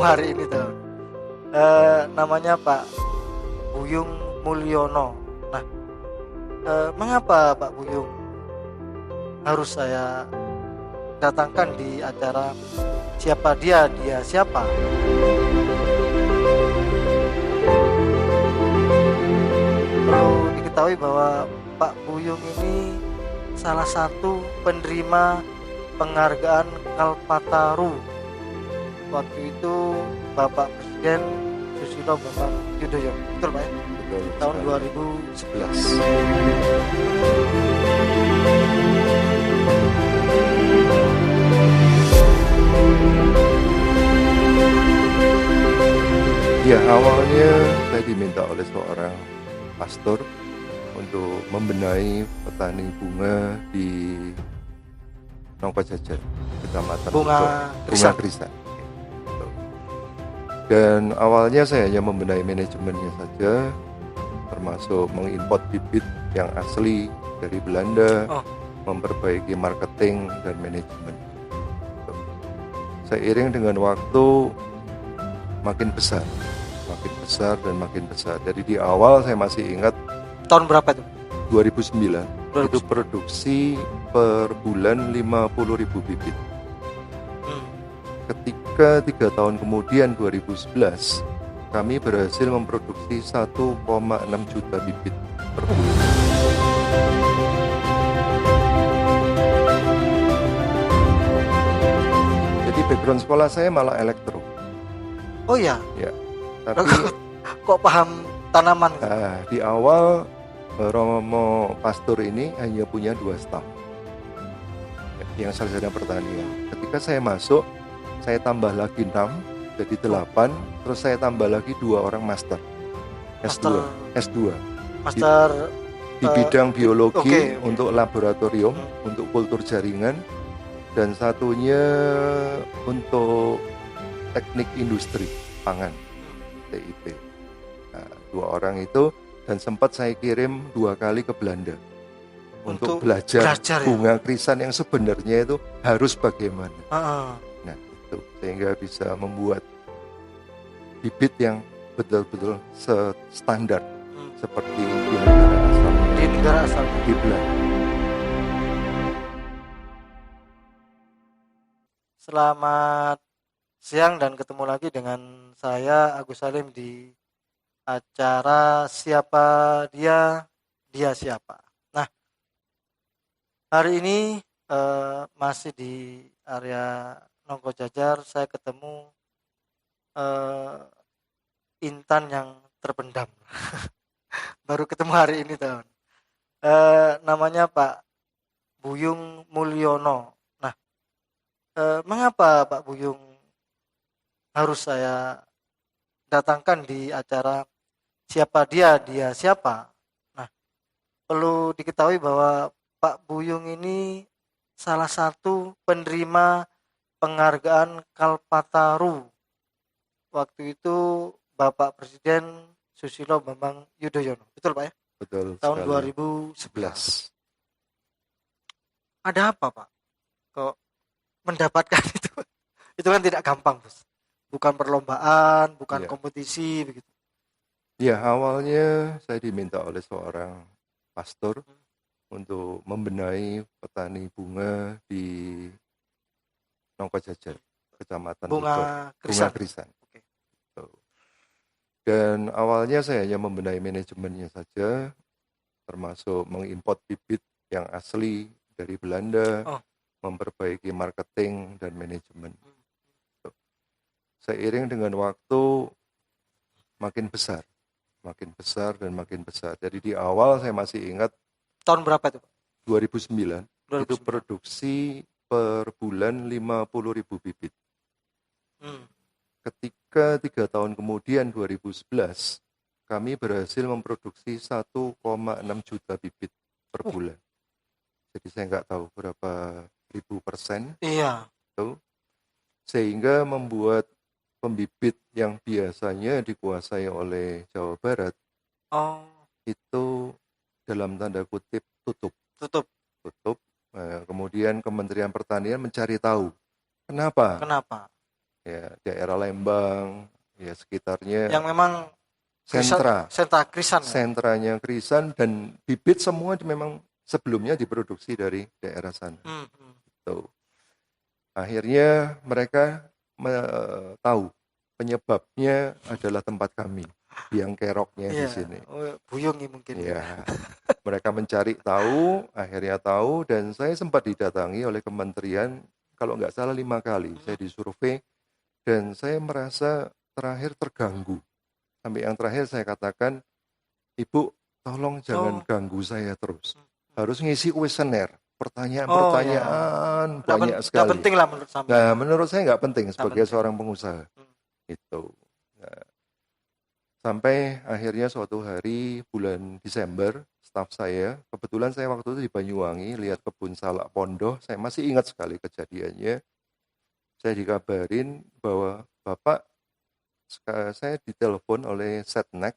hari ini tuh. Namanya Pak Buyung Mulyono. Nah, mengapa Pak Buyung harus saya datangkan di acara siapa dia siapa? Perlu diketahui bahwa Pak Buyung ini salah satu penerima penghargaan Kalpataru. Waktu itu Bapak Presiden Susilo Bambang Yudhoyono. Betul Pak ya? Betul. Tahun 2011. Ya, awalnya saya diminta oleh seorang pastor untuk membenahi petani bunga di Nongkojajar, Kecamatan Bunga Bunga Krisan. Dan awalnya saya hanya membenahi manajemennya saja, termasuk mengimport bibit yang asli dari Belanda, memperbaiki marketing dan manajemen. Seiring dengan waktu makin besar dan makin besar. Jadi di awal saya masih ingat Tahun berapa itu? 2009 itu produksi per bulan 50.000 bibit. Ketika 3 tahun kemudian 2011 kami berhasil memproduksi 1,6 juta bibit per bulan. Jadi background sekolah saya malah elektro. Oh ya. Ya. Tapi kok paham tanaman? Di awal Romo Pastor ini hanya punya 2 staf yang sarjana pertanian. Ketika saya masuk, saya tambah lagi 6 jadi 8, terus saya tambah lagi 2 orang master S2 Master di bidang biologi okay. Untuk laboratorium, untuk kultur jaringan, dan satunya untuk teknik industri pangan, TIP. Nah, 2 orang itu, dan sempat saya kirim 2 kali ke Belanda untuk belajar bunga krisan yang sebenarnya itu harus bagaimana. Nah itu sehingga bisa membuat bibit yang betul-betul standar seperti di negara asal di Belanda. Selamat siang dan ketemu lagi dengan saya Agus Salim di acara siapa dia siapa. Nah, hari ini masih di area Nongkojajar saya ketemu intan yang terpendam. Baru ketemu hari ini teman. Namanya Pak Buyung Mulyono. Nah, mengapa Pak Buyung harus saya datangkan di acara siapa dia siapa? Nah, perlu diketahui bahwa Pak Buyung ini salah satu penerima penghargaan Kalpataru. Waktu itu Bapak Presiden Susilo Bambang Yudhoyono. Betul Pak ya? Betul. Tahun sekali. 2011. Ada apa Pak? Kok mendapatkan itu? Itu kan tidak gampang, Bos. Bukan perlombaan, bukan kompetisi begitu. Ya, awalnya saya diminta oleh seorang pastor untuk membenahi petani bunga di Nongkojajar, Kecamatan Bunga Krisan. Okay. Dan awalnya saya hanya membenahi manajemennya saja, termasuk mengimport bibit yang asli dari Belanda, memperbaiki marketing dan manajemen. Seiring dengan waktu makin besar dan makin besar. Jadi di awal saya masih ingat tahun berapa itu? 2009 itu produksi per bulan 50.000 bibit. Ketika 3 tahun kemudian 2011 kami berhasil memproduksi 1,6 juta bibit per bulan. Jadi saya nggak tahu berapa ribu %. Iya. Sehingga membuat pembibit yang biasanya dikuasai oleh Jawa Barat itu dalam tanda kutip tutup. Kemudian Kementerian Pertanian mencari tahu kenapa ya daerah Lembang, ya sekitarnya Yang memang sentra krisan ya. sentranya krisan, dan bibit semua memang sebelumnya diproduksi dari daerah sana. Tuh. Akhirnya mereka tahu penyebabnya adalah tempat kami, biang keroknya di sini. Buyung mungkin. Ya, mereka mencari tahu, akhirnya tahu, dan saya sempat didatangi oleh kementerian, kalau nggak salah 5 kali, saya disurvei, dan saya merasa terakhir terganggu. Sampai yang terakhir saya katakan, Ibu, tolong jangan ganggu saya terus. Harus ngisi kuesioner, pertanyaan-pertanyaan banyak sekali. Nggak penting lah menurut saya. Nah, menurut saya nggak penting sebagai seorang pengusaha. Itu. Nah, sampai akhirnya suatu hari bulan Desember, staf saya, kebetulan saya waktu itu di Banyuwangi, lihat kebun salak Pondoh, saya masih ingat sekali kejadiannya. Saya dikabarin bahwa Bapak, saya ditelepon oleh Setnek,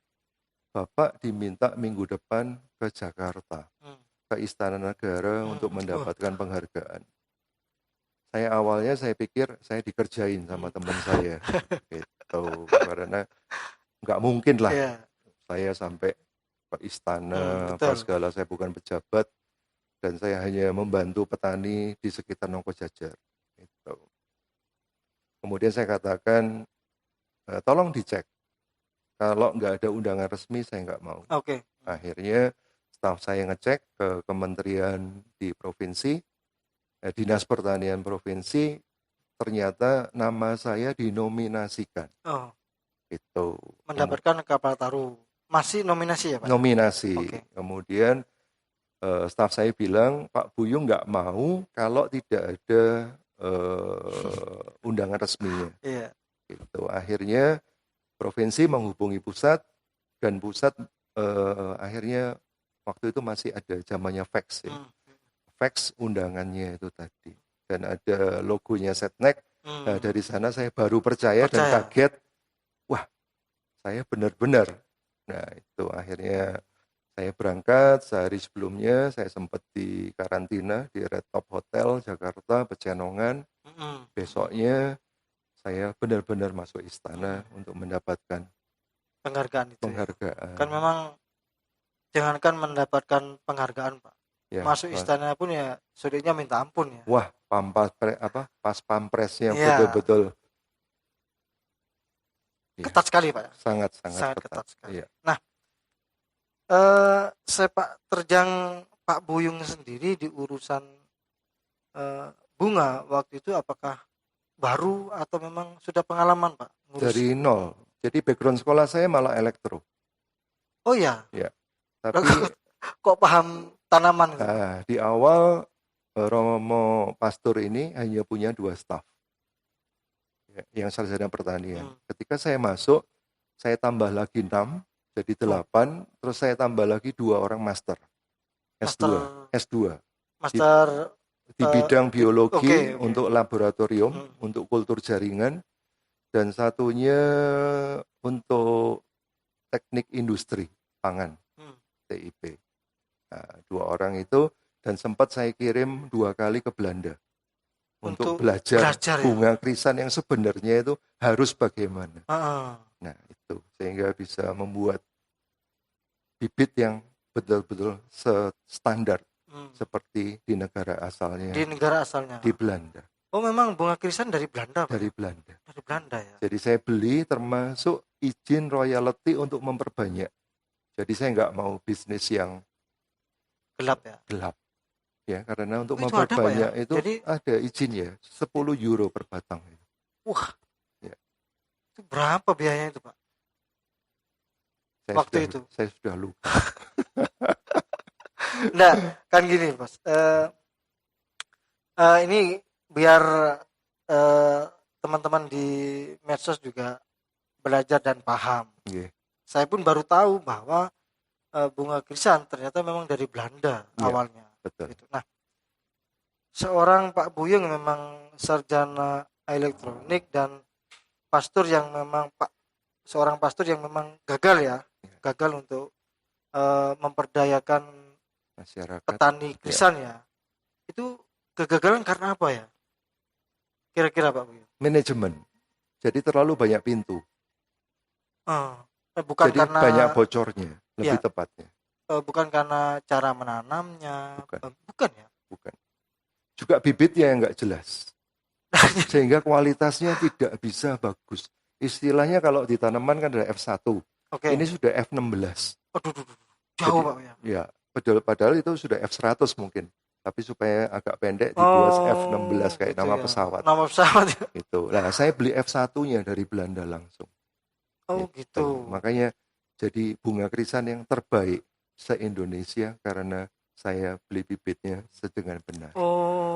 Bapak diminta minggu depan ke Jakarta, ke Istana Negara untuk mendapatkan penghargaan. Saya awalnya saya pikir saya dikerjain sama teman saya, gitu, karena nggak mungkin lah saya sampai ke istana, apa segala, saya bukan pejabat, dan saya hanya membantu petani di sekitar Nongko Jajar. Gitu. Kemudian saya katakan, tolong dicek, kalau nggak ada undangan resmi saya nggak mau. Akhirnya staf saya ngecek ke kementerian di provinsi, Dinas Pertanian Provinsi, ternyata nama saya dinominasikan. Itu mendapatkan kapal taruh. Masih nominasi ya Pak? Nominasi. Kemudian staf saya bilang, Pak Buyung nggak mau kalau tidak ada undangan resminya. Gitu. Akhirnya provinsi menghubungi pusat, dan pusat akhirnya waktu itu masih ada zamannya fax ya. Fax undangannya itu tadi, dan ada logonya Setnek. Nah, dari sana saya baru percaya dan kaget, wah, saya benar-benar. Nah, itu akhirnya saya berangkat. Sehari sebelumnya saya sempat di karantina di Red Top Hotel Jakarta Pecenongan. Besoknya saya benar-benar masuk istana untuk mendapatkan penghargaan itu. Penghargaan. Kan memang jangankan mendapatkan penghargaan Pak, masuk istana pun ya sulitnya minta ampun ya. Wah, pas pampresnya betul-betul ketat sekali Pak. Sangat ketat sekali. Nah, sepak terjang Pak Buyung sendiri di urusan bunga waktu itu apakah baru atau memang sudah pengalaman Pak? Dari nol. Jadi background sekolah saya malah elektro. Oh ya. Ya. Tapi kok paham tanaman? Nah, di awal Romo Pastur ini hanya punya 2 staf yang sarjana pertanian. Ketika saya masuk, saya tambah lagi 6, jadi 8, terus saya tambah lagi 2 orang master. S2. Master di bidang biologi untuk laboratorium, untuk kultur jaringan, dan satunya untuk teknik industri pangan, TIP. Nah, 2 orang itu, dan sempat saya kirim 2 kali ke Belanda untuk belajar bunga krisan yang sebenarnya itu harus bagaimana. Nah, itu sehingga bisa membuat bibit yang betul-betul standar seperti di negara asalnya. Di Belanda. Oh, memang bunga krisan dari Belanda? Dari Belanda. Dari Belanda ya. Jadi saya beli termasuk izin royalty untuk memperbanyak. Jadi saya nggak mau bisnis yang gelap ya. Gelap. Ya, karena untuk memperbanyak itu jadi, ada izin ya, 10 euro per batang. Wah. Ya. Itu berapa biayanya itu, Pak? Saya sudah lupa. Nah, kan gini, Bos. Ini biar teman-teman di medsos juga belajar dan paham. Saya pun baru tahu bahwa bunga krisan ternyata memang dari Belanda awalnya. Betul. Gitu. Nah, seorang Pak Buyung memang sarjana elektronik dan seorang pastor yang memang gagal untuk memperdayakan masyarakat petani krisan ya. Itu kegagalan karena apa ya? Kira-kira Pak Buyung? Manajemen. Jadi terlalu banyak pintu. Bukan Jadi karena banyak bocornya, lebih ya, tepatnya. bukan karena cara menanamnya, Bukan, bukan ya. bukan. Juga bibitnya yang nggak jelas. Sehingga kualitasnya tidak bisa bagus. Istilahnya kalau di tanaman kan ada F1. Oke. Ini sudah F16. Aduh, jauh Jadi, Pak ya. Ya, padahal itu sudah F100 mungkin. Tapi supaya agak pendek dibuat F16 kayak gitu nama ya. pesawat. Nama pesawat ya. Itu. Nah, saya beli F1-nya dari Belanda langsung. Gitu. Makanya jadi bunga krisan yang terbaik se-Indonesia karena saya beli bibitnya dengan benar.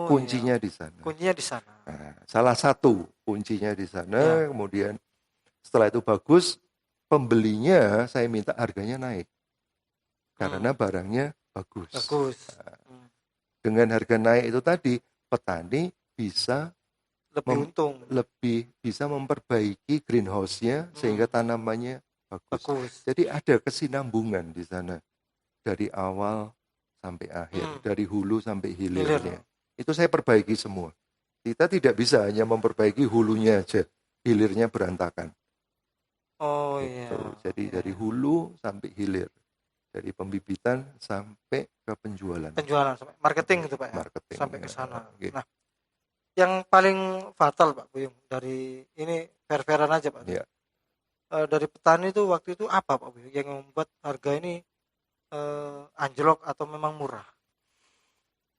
Kuncinya iya. di sana. Kuncinya di sana. Nah, salah satu kuncinya di sana. Kemudian setelah itu bagus, pembelinya saya minta harganya naik karena barangnya bagus. Nah, dengan harga naik itu tadi, petani bisa lebih bisa memperbaiki greenhouse-nya sehingga tanamannya bagus. Jadi ada kesinambungan di sana dari awal sampai akhir, dari hulu sampai hilirnya. Itu saya perbaiki semua. Kita tidak bisa hanya memperbaiki hulunya aja, hilirnya berantakan. Iya. Jadi dari hulu sampai hilir, dari pembibitan sampai ke penjualan. Penjualan sampai marketing gitu Pak ya. Marketing. Sampai ke sana. Nah, yang paling fatal Pak Buyung dari ini fair-fairan aja Pak. Ya. Dari petani itu waktu itu apa Pak Buyung yang membuat harga ini anjlok atau memang murah?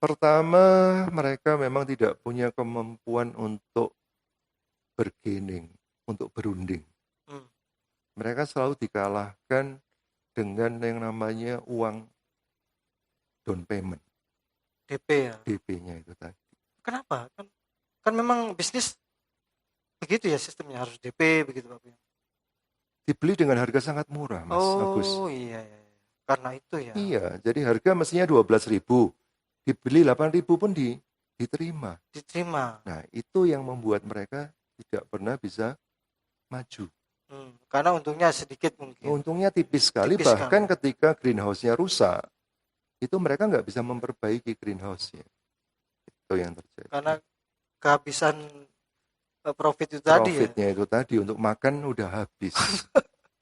Pertama, mereka memang tidak punya kemampuan untuk bergaining, untuk berunding. Mereka selalu dikalahkan dengan yang namanya uang down payment. DP ya? DP-nya itu tadi. Kenapa? Kan memang bisnis begitu ya sistemnya, harus DP begitu Pak Buyung. Dibeli dengan harga sangat murah, Mas Agus. Iya. Karena itu ya. Iya, jadi harga mestinya 12.000. Dibeli 8.000 pun diterima. Nah, itu yang membuat mereka tidak pernah bisa maju. Karena untungnya sedikit mungkin. Untungnya tipis sekali, bahkan ketika greenhouse-nya rusak, itu mereka nggak bisa memperbaiki greenhouse-nya. Itu yang terjadi. Karena kehabisan profit itu tadi. Profitnya itu tadi untuk makan udah habis.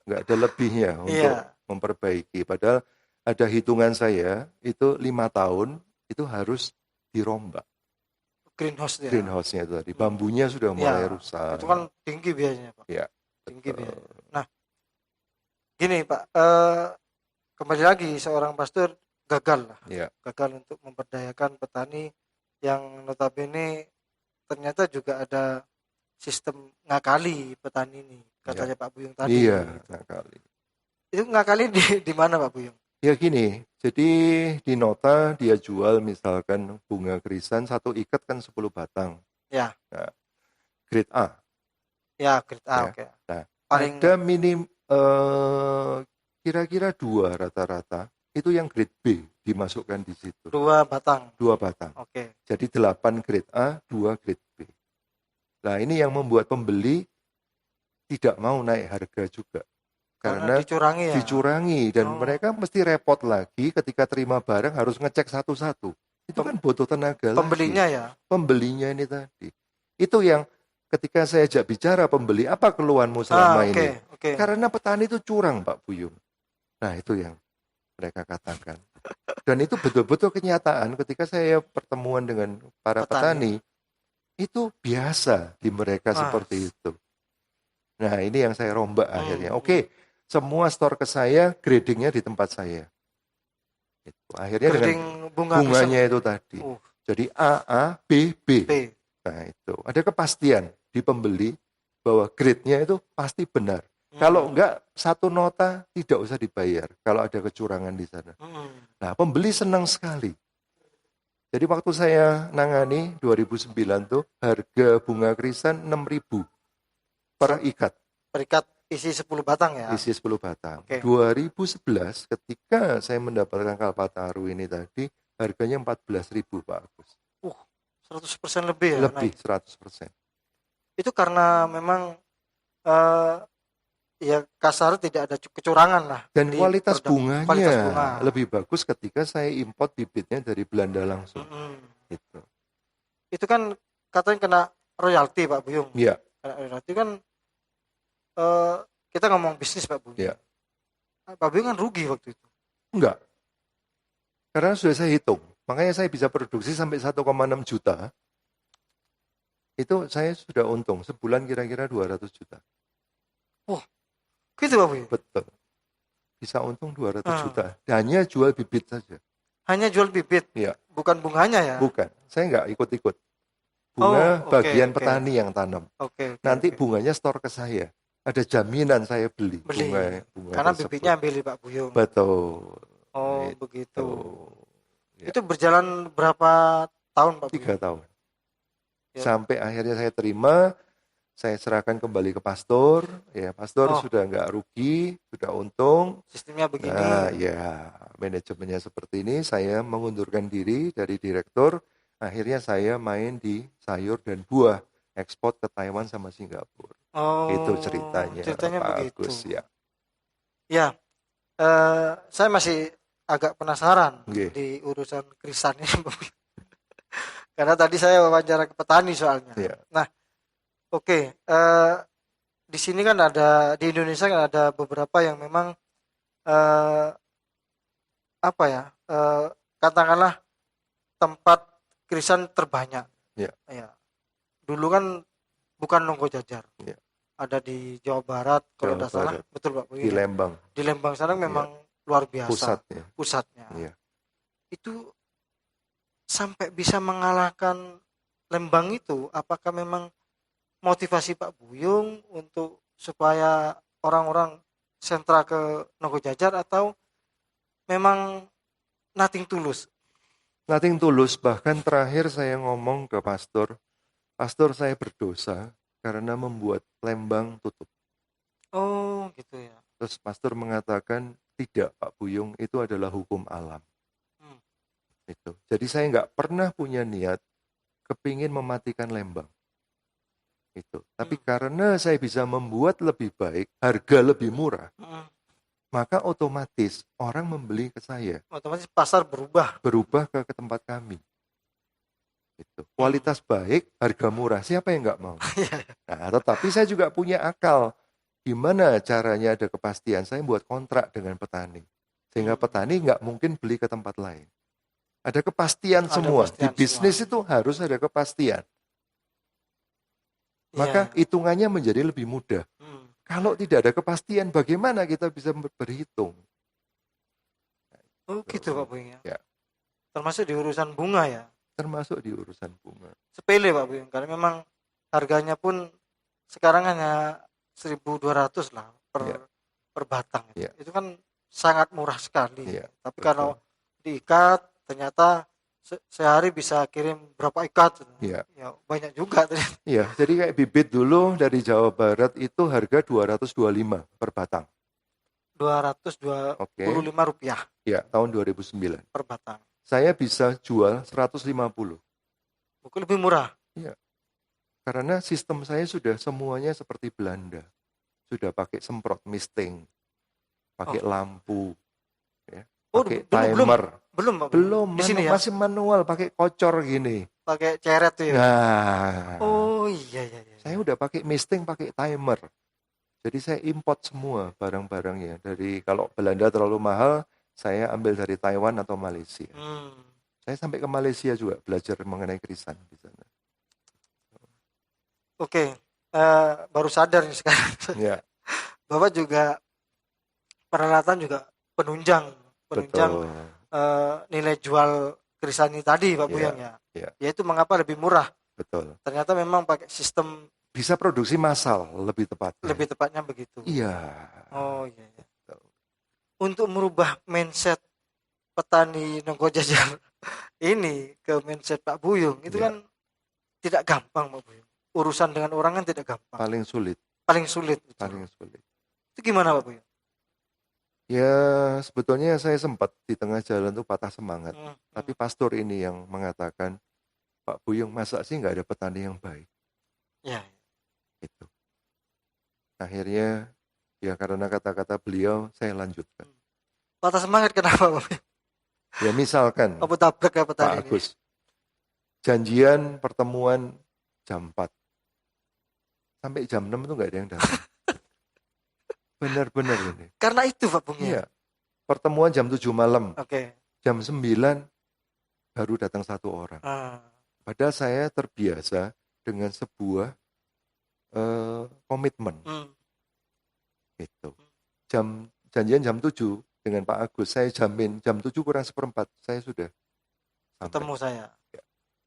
Nggak ada lebihnya untuk memperbaiki. Padahal ada hitungan saya, itu 5 tahun itu harus dirombak. Greenhouse-nya itu tadi. Bambunya sudah mulai rusak. Itu kan tinggi biasanya Pak. Ya. Tinggi biasanya. Nah, gini Pak, kembali lagi seorang pastor gagal lah. Gagal untuk memberdayakan petani yang notabene ternyata juga ada sistem ngakali petani ini, katanya Pak Buyung tadi. Iya, ngakali. Itu ngakali di mana Pak Buyung? Ya gini, jadi di nota dia jual misalkan bunga krisan 1 ikat kan 10 batang. Ya. Nah, grade A. Ya, grade A, oke. Nah, ada kira-kira 2 rata-rata, itu yang grade B dimasukkan di situ. 2 batang. Oke. Jadi 8 grade A, 2 grade B. Nah, ini yang membuat pembeli tidak mau naik harga juga. Karena dicurangi dan mereka mesti repot lagi ketika terima barang harus ngecek satu-satu. Itu kan butuh tenaga pembelinya lagi. Ya. Pembelinya ini tadi. Itu yang ketika saya ajak bicara pembeli, apa keluhanmu selama ini? Karena petani itu curang, Pak Buyung. Nah, itu yang mereka katakan. Dan itu betul-betul kenyataan ketika saya pertemuan dengan para petani itu biasa di mereka seperti itu. Nah, ini yang saya rombak akhirnya. Semua store ke saya, gradingnya di tempat saya. Itu. Akhirnya dengan bunganya itu tadi. Jadi A, B, B. Nah itu, ada kepastian di pembeli bahwa grade-nya itu pasti benar. Kalau enggak, satu nota tidak usah dibayar kalau ada kecurangan di sana. Nah, pembeli senang sekali. Jadi waktu saya nangani 2009 tuh, harga bunga krisan 6.000 per ikat. Per ikat isi 10 batang ya? Isi 10 batang. 2011 ketika saya mendapatkan Kalpataru ini tadi, harganya 14.000 Pak Agus. 100% lebih ya? Lebih, 100%. Itu karena memang ya kasar tidak ada kecurangan lah. Dan kualitas bunganya lebih bagus ketika saya import bibitnya dari Belanda langsung. Itu kan katanya kena royalti Pak Buyung. Iya. Royalti kan kita ngomong bisnis Pak Buyung. Ya. Pak Buyung kan rugi waktu itu. Enggak. Karena sudah saya hitung. Makanya saya bisa produksi sampai 1,6 juta. Itu saya sudah untung. Sebulan kira-kira 200 juta. Wah, gitu Pak Buyung? Betul. Bisa untung 200 juta. Hanya jual bibit saja. Hanya jual bibit? Iya. Bukan bunganya ya? Bukan. Saya nggak ikut-ikut. Bunga bagian petani yang tanam. Nanti bunganya store ke saya. Ada jaminan saya beli. Bunga karena tersebut. bibitnya ambil Pak Buyung. Betul. Oh, begitu. Ya. Itu berjalan berapa tahun Pak Buyung? 3 tahun. Ya. Sampai akhirnya saya terima. Saya serahkan kembali ke pastor, ya pastor sudah nggak rugi, sudah untung. Sistemnya begini. Nah, ya manajemennya seperti ini. Saya mengundurkan diri dari direktur. Akhirnya saya main di sayur dan buah, ekspor ke Taiwan sama Singapura. Itu ceritanya. Ceritanya bagus begitu. ya. Ya, saya masih agak penasaran di urusan krisan ini, karena tadi saya wawancara ke petani soalnya. Ya. Nah. Oke, di sini kan ada, di Indonesia kan ada beberapa yang memang katakanlah tempat krisan terbanyak. Ya. Ya. Dulu kan bukan Nongko Jajar. Ya. Ada di Jawa Barat, kalau tidak salah, betul Pak. Di Lembang. Di Lembang sana memang luar biasa. Pusatnya. Ya. Itu sampai bisa mengalahkan Lembang itu, apakah memang motivasi Pak Buyung untuk supaya orang-orang sentra ke Nongko Jajar, atau memang nothing tulus? Nothing tulus. Bahkan terakhir saya ngomong ke pastor saya berdosa karena membuat Lembang tutup. Oh gitu ya. Terus pastor mengatakan, tidak Pak Buyung, itu adalah hukum alam. Itu. Jadi saya nggak pernah punya niat kepingin mematikan Lembang. Itu. Tapi karena saya bisa membuat lebih baik, harga lebih murah, maka otomatis orang membeli ke saya. Otomatis pasar berubah ke tempat kami. Itu. Kualitas baik, harga murah, siapa yang nggak mau? Nah, tetapi saya juga punya akal. Gimana caranya ada kepastian? Saya buat kontrak dengan petani. Sehingga petani nggak mungkin beli ke tempat lain. Ada kepastian semua. Di bisnis itu harus ada kepastian. Maka hitungannya menjadi lebih mudah. Kalau tidak ada kepastian, bagaimana kita bisa berhitung? Oh gitu Pak Buyung ya. Termasuk di urusan bunga ya? Termasuk di urusan bunga. Sepele Pak Buyung, karena memang harganya pun sekarang hanya 1.200 lah per batang. Itu kan sangat murah sekali. Tapi kalau diikat, ternyata sehari bisa kirim berapa ikat? Ya banyak juga. Iya, jadi kayak bibit dulu dari Jawa Barat itu harga 225 per batang. 225 rupiah. Ya, tahun 2009. Per batang. Saya bisa jual 150. Mungkin lebih murah. Iya. Karena sistem saya sudah semuanya seperti Belanda. Sudah pakai semprot misting, pakai lampu, pakai timer. Belum, di sini masih manual, pakai kocor gini. Pakai ceret tuh ya. Nah. Oh iya. Saya udah pakai misting, pakai timer. Jadi saya import semua barang-barangnya. Dari kalau Belanda terlalu mahal, saya ambil dari Taiwan atau Malaysia. Saya sampai ke Malaysia juga belajar mengenai krisan di sana. Oke, baru sadar nih sekarang. Ya. Bapak juga peralatan juga penunjang nilai jual krisani tadi Pak Buyung ya. Yaitu mengapa lebih murah. Betul. Ternyata memang pakai sistem bisa produksi massal lebih tepatnya. Lebih tepatnya begitu. Iya. Oh iya. Untuk merubah mindset petani Nongko Jajar ini ke mindset Pak Buyung itu kan tidak gampang Pak Buyung. Urusan dengan orang kan tidak gampang. Paling sulit. Betul. Itu gimana Pak Buyung? Ya sebetulnya saya sempat di tengah jalan tuh patah semangat. Tapi pastor ini yang mengatakan, Pak Buyung, masa sih nggak ada petani yang baik? Ya. Itu. Akhirnya ya karena kata-kata beliau saya lanjutkan. Patah semangat kenapa Pak Buyung? Ya misalkan Apa tabrak ya petani Pak Agus, janjian pertemuan jam 4. Sampai jam 6 itu nggak ada yang datang. Benar-benar ini. Karena itu Pak Bung ya. Iya. Pertemuan jam 7 malam. Oke. Jam 9 baru datang satu orang. Padahal saya terbiasa dengan sebuah komitmen. Gitu. Janjian jam 7 dengan Pak Agus, saya jamin jam 7 kurang seperempat saya sudah ketemu sampai. saya. Ya.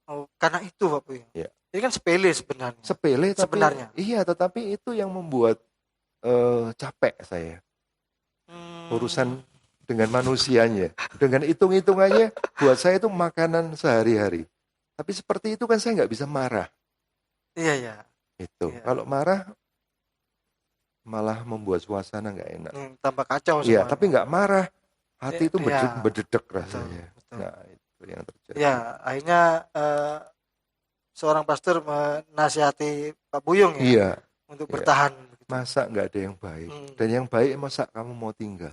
Oh, karena itu Pak Bung. Ya. Ini kan sepele sebenarnya. Sepele tapi sebenarnya. Iya, tetapi itu yang membuat capek saya. Urusan dengan manusianya, dengan hitung-hitungannya buat saya itu makanan sehari-hari. Tapi seperti itu kan saya nggak bisa marah. Iya ya. Itu Iya. kalau marah malah membuat suasana nggak enak. Tambah kacau. Iya, tapi nggak marah, hati itu berdedek rasanya. Betul. Nah itu yang terjadi. Ya akhirnya seorang pastor menasihati Pak Buyung ya. Iya. Untuk bertahan. Masa nggak ada yang baik? Dan yang baik masa kamu mau tinggal?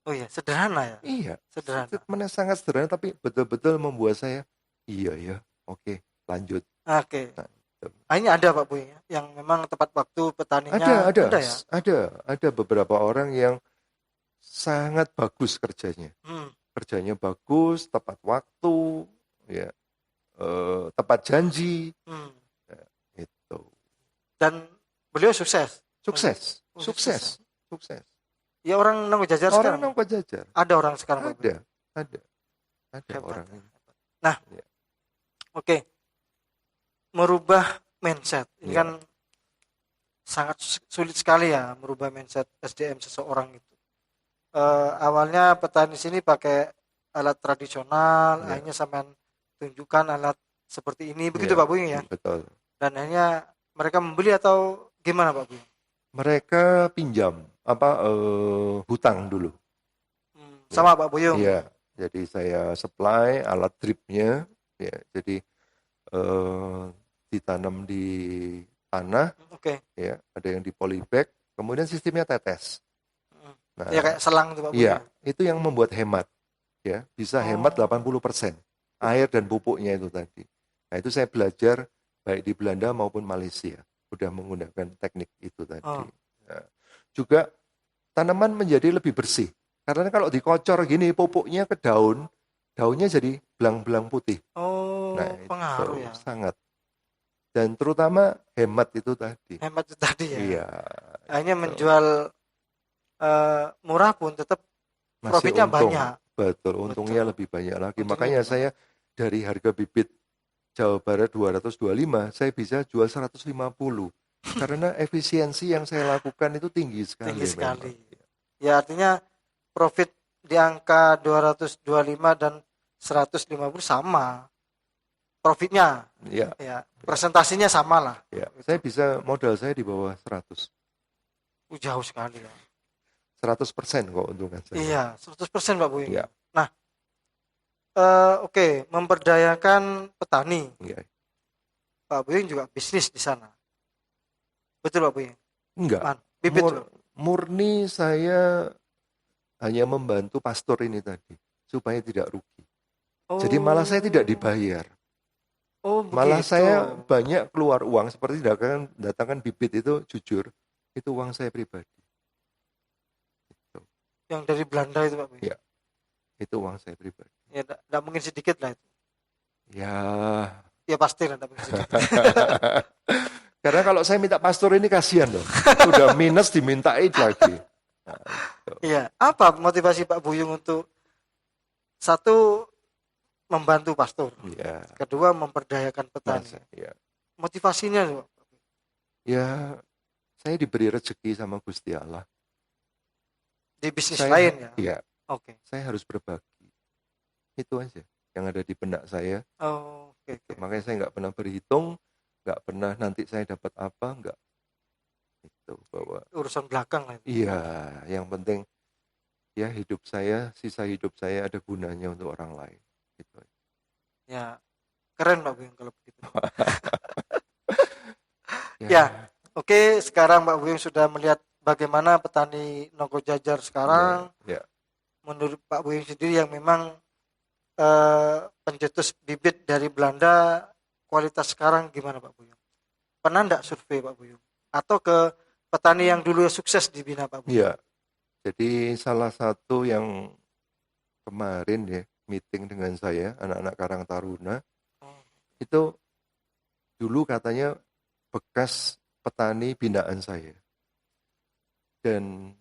Oh iya, sederhana ya? Iya, sederhana. Sangat sederhana, tapi betul-betul membuat saya, iya ya, oke, lanjut. Oke. Nah, ini ada Pak Buyung ya, yang memang tepat waktu petaninya. Ada ya? Ada beberapa orang yang sangat bagus kerjanya. Kerjanya bagus, tepat waktu, ya, tepat janji, itu. Dan beliau sukses. Sukses. Ya orang Nonggo Jajar sekarang. Orang Nonggo Jajar. Ada orang sekarang. Ada hebat, orang. Nah, ya. Oke. Merubah mindset. Ini kan sangat sulit sekali ya merubah mindset SDM seseorang itu. Awalnya petani sini pakai alat tradisional, akhirnya sampean tunjukkan alat seperti ini, begitu Pak Buyung ya? Betul. Dan akhirnya mereka membeli atau gimana Pak Buyung? Mereka pinjam hutang dulu. Sama Pak Buyung. Iya, jadi saya supply alat dripnya, ya, jadi ditanam di tanah, ya, ada yang di polybag, kemudian sistemnya tetes. Nah, ya kayak selang itu Pak Buyung. Iya, itu yang membuat hemat, ya, bisa hemat 80% air dan pupuknya itu tadi. Nah itu saya belajar baik di Belanda maupun Malaysia. Udah menggunakan teknik itu tadi. Nah, juga tanaman menjadi lebih bersih. Karena kalau dikocor gini pupuknya ke daun, daunnya jadi belang-belang putih. Nah, pengaruh ya. Sangat. Dan terutama hemat itu tadi. Hemat itu tadi ya. Iya. Hanya menjual murah pun tetap profitnya banyak. Betul, untungnya lebih banyak lagi. Makanya saya dari harga bibit Jawa Barat 225, saya bisa jual 150. Karena efisiensi yang saya lakukan itu tinggi sekali. Tinggi sekali. Ya artinya profit di angka 225 dan 150 sama. Profitnya. Ya. Presentasinya sama lah. Ya. Saya bisa modal saya di bawah 100. Jauh sekali ya. 100% kok untungan saya. Iya, 100% Pak Buyung. Ya. Nah, oke, memberdayakan petani. Ya. Pak Buyung juga bisnis di sana. Betul Pak Buyung? Enggak. Bibit murni saya hanya membantu pastor ini tadi supaya tidak rugi. Jadi malah saya tidak dibayar. Malah saya banyak keluar uang seperti datangkan bibit itu jujur itu uang saya pribadi. Itu. Yang dari Belanda itu Pak Buyung? Ya. Itu uang saya pribadi. Ya, tidak mungkin sedikit lah itu. Ya pasti tidak mungkin sedikit. Karena kalau saya minta pastor ini kasihan loh. Udah minus dimintain lagi. Iya. Apa motivasi Pak Buyung untuk satu membantu pastor, kedua memperdayakan petani? Motivasinya Pak? Ya, saya diberi rezeki sama Gusti Allah. Di bisnis lain ya? Iya. Oke. Saya harus berbagi. Itu aja yang ada di benak saya. Oke. Makanya saya nggak pernah berhitung, nggak pernah nanti saya dapat apa, nggak. Itu bahwa urusan belakang lah. Iya, yang penting ya hidup saya, sisa hidup saya ada gunanya untuk orang lain. Gitu. Ya, keren Pak Buyung kalau begitu. Ya, oke. Sekarang Pak Buyung sudah melihat bagaimana petani Nonggo Jajar sekarang. Menurut Pak Buyung sendiri yang memang pencetus bibit dari Belanda, kualitas sekarang gimana Pak Buyung? Pernah enggak survei Pak Buyung? Atau ke petani yang dulu sukses dibina Pak Buyung? Iya. Jadi salah satu yang kemarin ya meeting dengan saya, anak-anak Karang Taruna, itu dulu katanya bekas petani binaan saya. Dan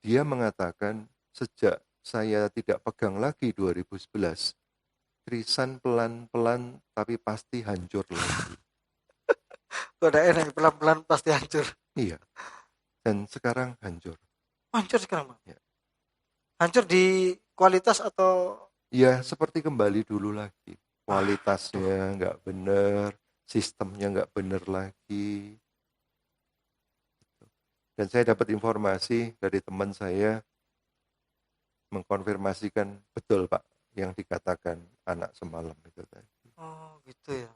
dia mengatakan sejak saya tidak pegang lagi 2011, Krisan pelan-pelan tapi pasti hancur lagi. Udah enak, pelan-pelan pasti hancur. Iya. Dan sekarang hancur. Hancur sekarang, Bang? Ya. Hancur di kualitas atau? Ya, seperti kembali dulu lagi. Kualitasnya nggak benar, sistemnya nggak benar lagi. Dan saya dapat informasi dari teman saya mengkonfirmasikan betul Pak yang dikatakan anak semalam itu tadi. Oh gitu ya.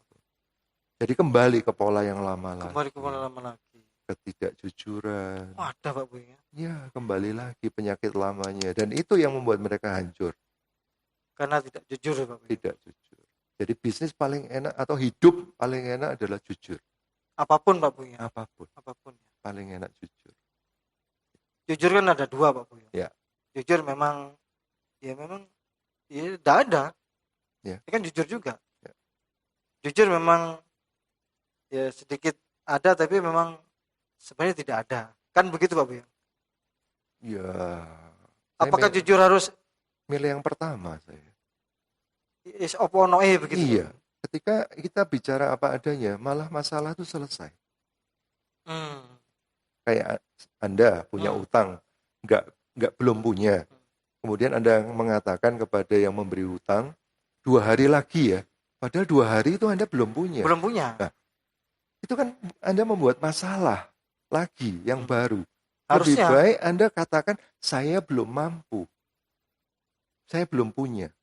Jadi kembali ke pola yang lama lagi. Kembali ke pola lama lagi. Ketidakjujuran. Oh, ada Pak Buyung ya. Ya, kembali lagi penyakit lamanya. Dan itu yang membuat mereka hancur. Karena tidak jujur ya Pak Buyung. Tidak jujur. Jadi bisnis paling enak atau hidup paling enak adalah jujur. Apapun Pak Buyung. Apapun. Apapun. Paling enak jujur. Jujur kan ada dua Pak Buyung. Ya. Jujur memang ya tidak ada. Ya. Ini kan jujur juga. Ya. Jujur memang ya sedikit ada tapi memang sebenarnya tidak ada. Kan begitu Pak Buyung? Ya. Apakah jujur harus milih yang pertama saya? Is opono begitu. Iya. Ketika kita bicara apa adanya, malah masalah itu selesai. Kayak Anda punya utang, belum punya. Kemudian Anda mengatakan kepada yang memberi utang, 2 hari lagi ya. Padahal 2 hari itu Anda belum punya. Belum punya. Nah, itu kan Anda membuat masalah lagi yang baru. Harusnya. Lebih baik Anda katakan, saya belum mampu. Saya belum punya.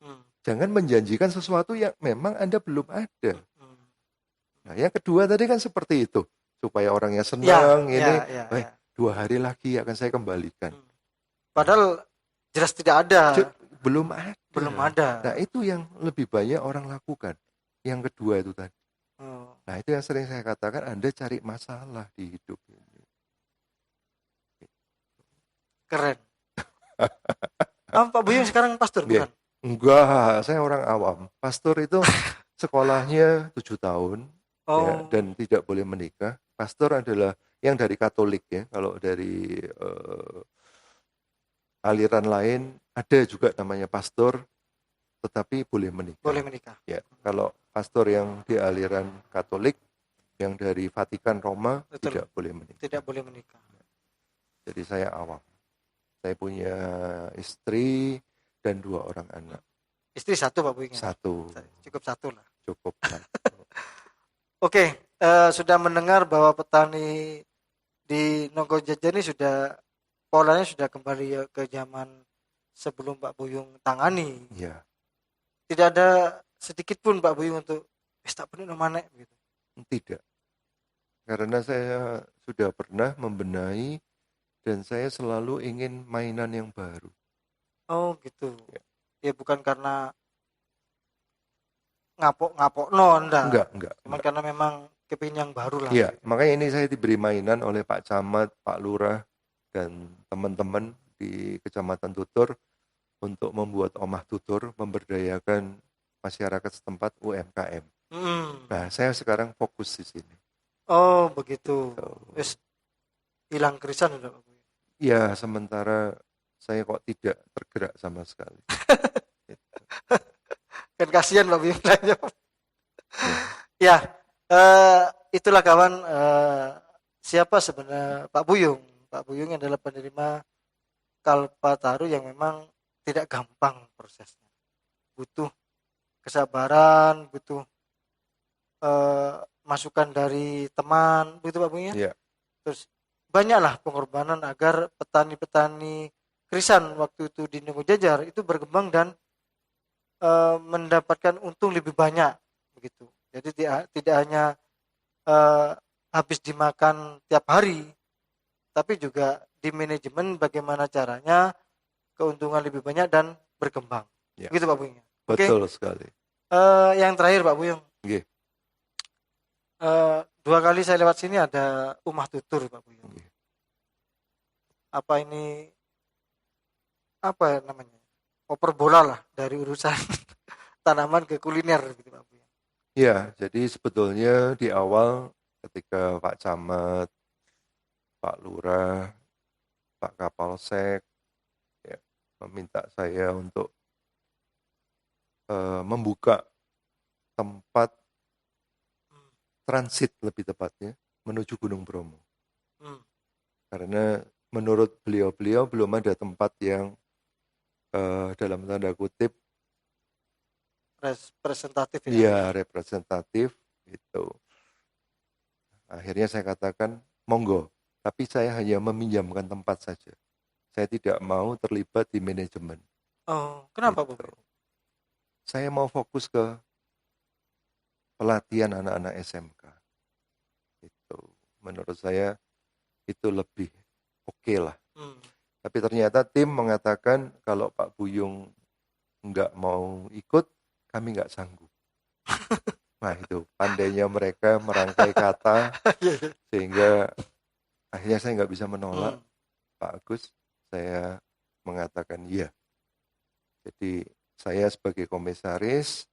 Jangan menjanjikan sesuatu yang memang Anda belum ada. Nah, yang kedua tadi kan seperti itu. Supaya orangnya senang, 2 hari lagi akan saya kembalikan. Padahal jelas tidak ada. Belum ada. Belum ada. Nah, itu yang lebih banyak orang lakukan. Yang kedua itu tadi. Nah, itu yang sering saya katakan, Anda cari masalah di hidup ini. Keren. Pak Buyung sekarang pastor bukan? Enggak, saya orang awam. Pastor itu sekolahnya 7 tahun ya, dan tidak boleh menikah. Pastor adalah yang dari Katolik ya. Kalau dari aliran lain ada juga namanya pastor, tetapi boleh menikah. Boleh menikah. Ya, kalau pastor yang di aliran Katolik, yang dari Vatikan Roma, tidak boleh menikah. Tidak boleh menikah. Jadi saya awam. Saya punya istri dan 2 orang anak. Istri 1 Pak Buyung? 1. Cukup 1 lah. Cukup. Oke, sudah mendengar bahwa petani di Nongkojajar ini polanya sudah kembali ke zaman sebelum Pak Buyung tangani. Iya. Tidak ada sedikit pun Pak Buyung untuk tak penuh mana gitu. Tidak. Karena saya sudah pernah membenahi dan saya selalu ingin mainan yang baru. Oh gitu. Ya bukan karena ngapok enggak. Cuma karena memang kepingin yang baru lah. Iya, makanya ini saya diberi mainan oleh Pak Camat, Pak Lurah dan teman-teman di Kecamatan Tutur untuk membuat Omah Tutur, memberdayakan masyarakat setempat UMKM. Nah, saya sekarang fokus di sini. Oh, begitu. Terus hilang kerisan udah Pak Buyung? Ya, sementara saya kok tidak tergerak sama sekali. Kan kasihan Pak Buyung. Ya, itulah kawan, siapa sebenarnya Pak Buyung. Pak Buyung adalah penerima Kalpataru yang memang tidak gampang prosesnya. Butuh kesabaran, butuh masukan dari teman, begitu Pak Buyung ya? Yeah. Terus banyaklah pengorbanan agar petani-petani kerisan waktu itu di Nongkojajar itu berkembang dan mendapatkan untung lebih banyak begitu. Jadi tidak hanya habis dimakan tiap hari, tapi juga di manajemen bagaimana caranya keuntungan lebih banyak dan berkembang. Ya. Begitu Pak Buyung. Betul sekali. Yang terakhir Pak Buyung. 2 kali saya lewat sini ada Umah Tutur Pak Buyung. Iya. Apa ini, apa namanya, oper bola lah dari urusan tanaman ke kuliner gitu Pak Buyung. Ya, jadi sebetulnya di awal ketika Pak Camat, Pak Lurah, Pak Kapolsek ya, meminta saya untuk membuka tempat transit lebih tepatnya menuju Gunung Bromo. Karena menurut beliau-beliau belum ada tempat yang dalam tanda kutip representatif ya. Iya, representatif itu. Akhirnya saya katakan monggo, tapi saya hanya meminjamkan tempat saja. Saya tidak mau terlibat di manajemen. Oh, kenapa gitu. Bu? Saya mau fokus ke pelatihan anak-anak SMK. Itu menurut saya itu lebih oke lah. Tapi ternyata tim mengatakan kalau Pak Buyung nggak mau ikut, kami nggak sanggup. Nah itu pandainya mereka merangkai kata sehingga akhirnya saya nggak bisa menolak. Pak Agus, saya mengatakan iya. Jadi saya sebagai komisaris,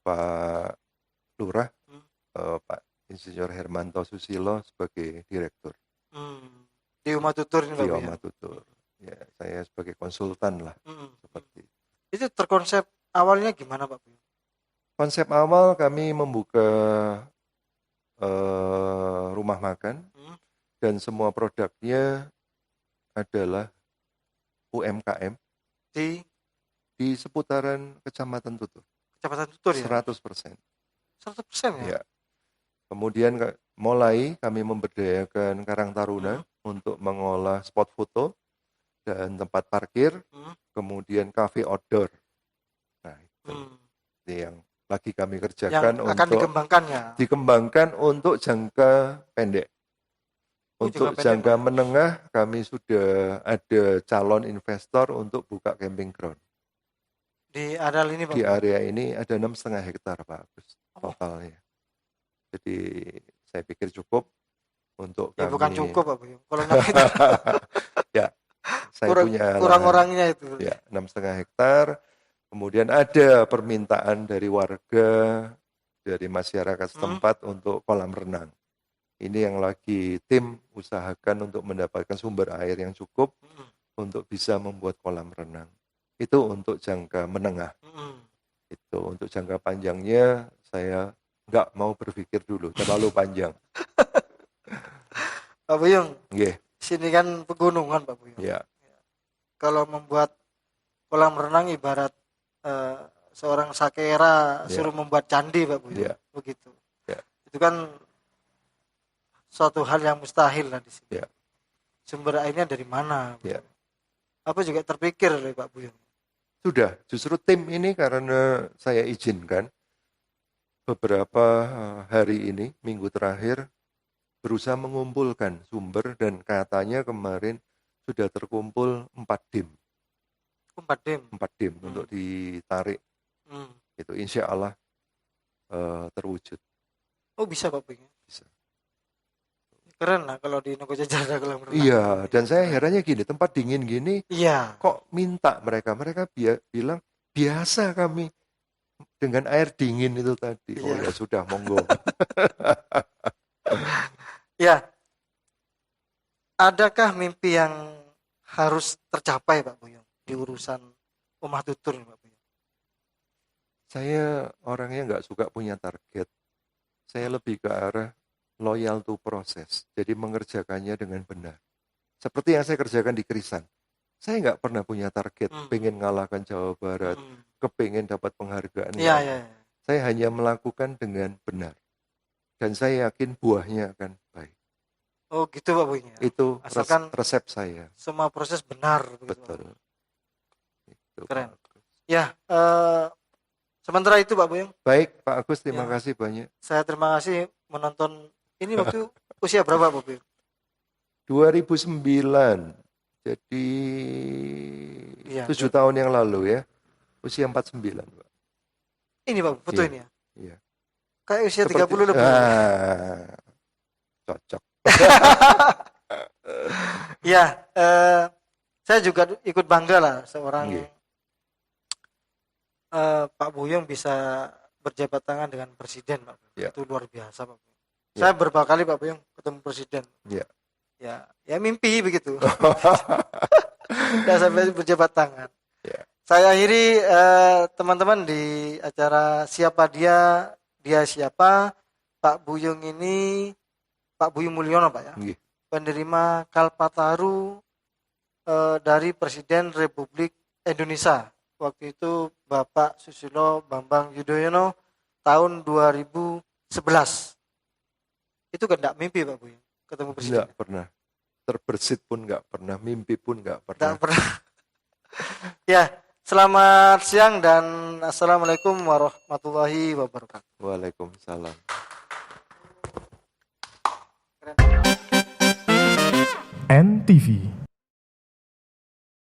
Pak Lurah, Pak Insinyur Hermanto Susilo sebagai direktur. Di Umah Tutur ini Pak Di Umah Tutur. Ya, saya sebagai konsultan lah. Seperti itu. Itu terkonsep awalnya gimana Pak Buyung? Konsep awal kami membuka rumah makan dan semua produknya adalah UMKM di seputaran Kecamatan Tutur. Kecamatan Tutur ya? 100%. 100% ya? Ya. Kemudian mulai kami memberdayakan Karang Taruna untuk mengolah spot foto dan tempat parkir, kemudian cafe outdoor. Nah, itu yang lagi kami kerjakan yang akan dikembangkan untuk jangka pendek. Untuk jangka menengah kami sudah ada calon investor untuk buka camping ground. Di area ini Pak? Di area ini ada 6,5 hektar Pak Agus totalnya. Jadi saya pikir cukup untuk ya, kami. bukan cukup Pak Buyung. Kalau 6 hektar. Ya, saya punya kurang orangnya itu. Ya, 6,5 hektar. Kemudian ada permintaan dari warga, dari masyarakat setempat untuk kolam renang. Ini yang lagi tim usahakan untuk mendapatkan sumber air yang cukup untuk bisa membuat kolam renang. Itu untuk jangka menengah. Itu untuk jangka panjangnya saya nggak mau berpikir dulu, terlalu panjang. Pak Buyung, yeah. Sini kan pegunungan Pak Buyung. Yeah. Kalau membuat kolam renang ibarat seorang sakera suruh membuat candi Pak Buyung, begitu. Itu kan suatu hal yang mustahil lah di sini. Sumber airnya dari mana? Apa juga terpikir oleh Pak Buyung? Sudah, justru tim ini karena saya izinkan beberapa hari ini, minggu terakhir, berusaha mengumpulkan sumber dan katanya kemarin sudah terkumpul 4 dim. 4 dim untuk ditarik. Itu insya Allah terwujud. Oh bisa Pak Buyung? Bisa. Keren lah kalau di Nogojajar ada kolam renang. Iya, dan saya herannya gini, tempat dingin gini, kok minta mereka bilang biasa kami dengan air dingin itu tadi. Oh ya sudah, monggo. Ya, adakah mimpi yang harus tercapai Pak Buyung di urusan Umah Tutur Pak Buyung? Saya orangnya nggak suka punya target. Saya lebih ke arah loyal to proses, jadi mengerjakannya dengan benar. Seperti yang saya kerjakan di Krisan. Saya nggak pernah punya target, pengen ngalahkan Jawa Barat, kepengen dapat penghargaan. Saya hanya melakukan dengan benar. Dan saya yakin buahnya akan baik. Oh gitu Pak Buyung. Itu resep saya. Semua proses benar. Betul. Itu, keren. Ya, sementara itu Pak Buyung. Baik Pak Agus, terima kasih banyak. Saya terima kasih menonton. Ini waktu usia berapa Pak Buyung? 2009. Jadi 7 tahun yang lalu ya. Usia 49 Pak. Ini Pak, foto ini ya? Iya. Kayak usia 30 lebih. Cocok. Ya, saya juga ikut bangga lah seorang Pak Buyung bisa berjabat tangan dengan presiden, Pak. Itu luar biasa, Pak. Saya berapa kali Pak Buyung ketemu presiden. Ya mimpi begitu. Tidak sampai berjabat tangan. Saya akhiri teman-teman di acara Siapa Dia, Dia Siapa. Pak Buyung ini Pak Buyung Mulyono, Pak ya. Penerima Kalpataru dari Presiden Republik Indonesia. Waktu itu Bapak Susilo Bambang Yudhoyono tahun 2011. Itu kan enggak mimpi Pak Buyung ketemu presiden. Enggak pernah. Terbersit pun enggak pernah, mimpi pun enggak pernah. Enggak pernah. Ya, selamat siang dan assalamualaikum warahmatullahi wabarakatuh. Waalaikumsalam. NTV